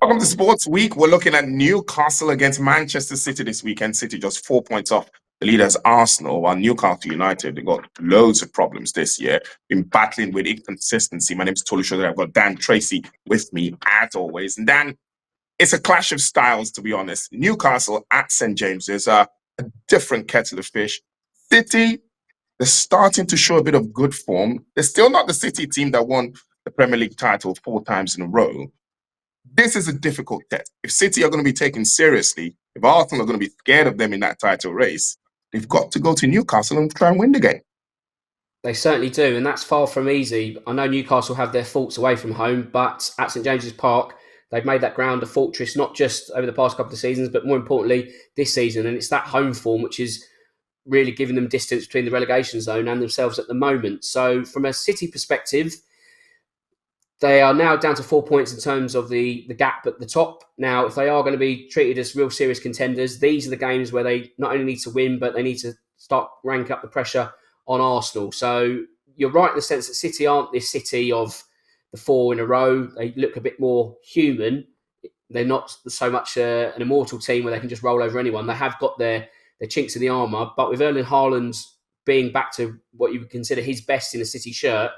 Welcome to Sports Week. We're looking at Newcastle against Manchester City this weekend. City just 4 points off the leaders Arsenal, while Newcastle United, they've got loads of problems this year, been battling with inconsistency. My name is Tolu and I've got Dan Tracy with me as always. And Dan, it's a clash of styles, to be honest. Newcastle at St. James's are a different kettle of fish. City, they're starting to show a bit of good form. They're still not the City team that won the Premier League title 4 times in a row. This is a difficult test. If City are going to be taken seriously, if Arsenal are going to be scared of them in that title race, they've got to go to Newcastle and try and win the game. They certainly do, and that's far from easy. I know Newcastle have their faults away from home, but at St James's Park, they've made that ground a fortress, not just over the past couple of seasons, but more importantly, this season. And it's that home form which is really giving them distance between the relegation zone and themselves at the moment. So from a City perspective, they are now down to 4 points in terms of the gap at the top. Now, if they are going to be treated as real serious contenders, these are the games where they not only need to win, but they need to start ranking up the pressure on Arsenal. So you're right in the sense that City aren't this City of the four in a row. They look a bit more human. They're not so much an immortal team where they can just roll over anyone. They have got their chinks in the armour, but with Erling Haaland being back to what you would consider his best in a City shirt,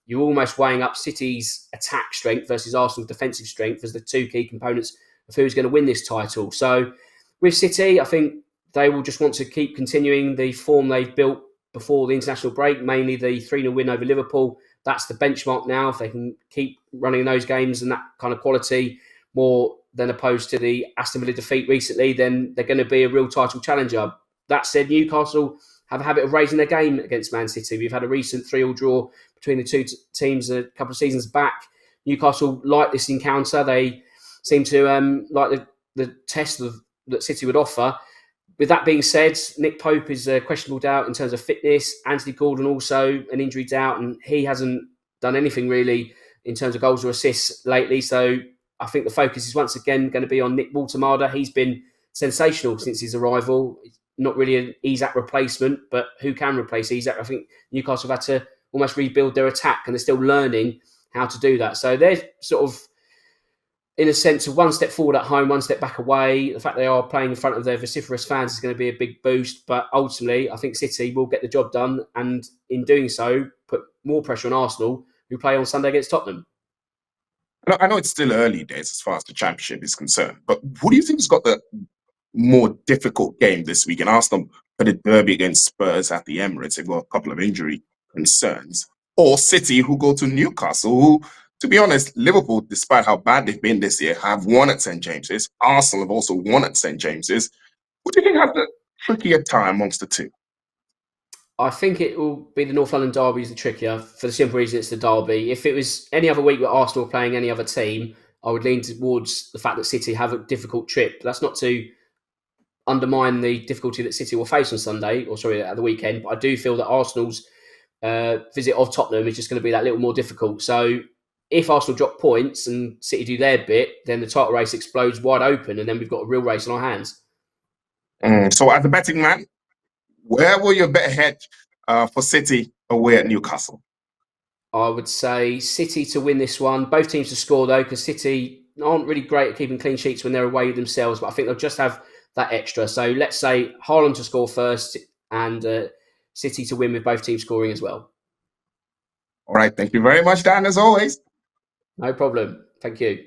you're almost weighing up City's attack strength versus Arsenal's defensive strength as the two key components of who's going to win this title. So with City, I think they will just want to keep continuing the form they've built before the international break, mainly the 3-0 win over Liverpool. That's the benchmark now. If they can keep running those games and that kind of quality more than opposed to the Aston Villa defeat recently, then they're going to be a real title challenger. That said, Newcastle have a habit of raising their game against Man City. We've had a recent 3-3 draw between the two teams a couple of seasons back. Newcastle like this encounter. They seem to like the test that City would offer. With that being said, Nick Pope is a questionable doubt in terms of fitness. Anthony Gordon also an injury doubt, and he hasn't done anything really in terms of goals or assists lately. So I think the focus is once again going to be on Nick Waltemada. He's been sensational since his arrival. Not really an Isak replacement, but who can replace Isak? I think Newcastle have had to almost rebuild their attack, and they're still learning how to do that. So they're sort of, in a sense, of one step forward at home, one step back away. The fact they are playing in front of their vociferous fans is going to be a big boost. But ultimately, I think City will get the job done, and in doing so, put more pressure on Arsenal, who play on Sunday against Tottenham. I know it's still early days as far as the championship is concerned, but who do you think has got the more difficult game this week? And Arsenal put a derby against Spurs at the Emirates. They've got a couple of injury concerns. Or City, who go to Newcastle, who, to be honest, Liverpool, despite how bad they've been this year, have won at St. James's. Arsenal have also won at St. James's. Who do you think has the trickier time amongst the two? I think it will be the North London derby is the trickier for the simple reason it's the derby. If it was any other week where Arsenal were playing any other team, I would lean towards the fact that City have a difficult trip. That's not to undermine the difficulty that City will face on Sunday, at the weekend. But I do feel that Arsenal's visit of Tottenham is just going to be that little more difficult. So if Arsenal drop points and City do their bit, then the title race explodes wide open, and then we've got a real race on our hands. So as a betting man, where will your bet head for City away at Newcastle? I would say City to win this one. Both teams to score, though, because City aren't really great at keeping clean sheets when they're away themselves, but I think they'll just have that extra. So let's say Haaland to score first and City to win with both teams scoring as well. All right. Thank you very much, Dan, as always. No problem. Thank you.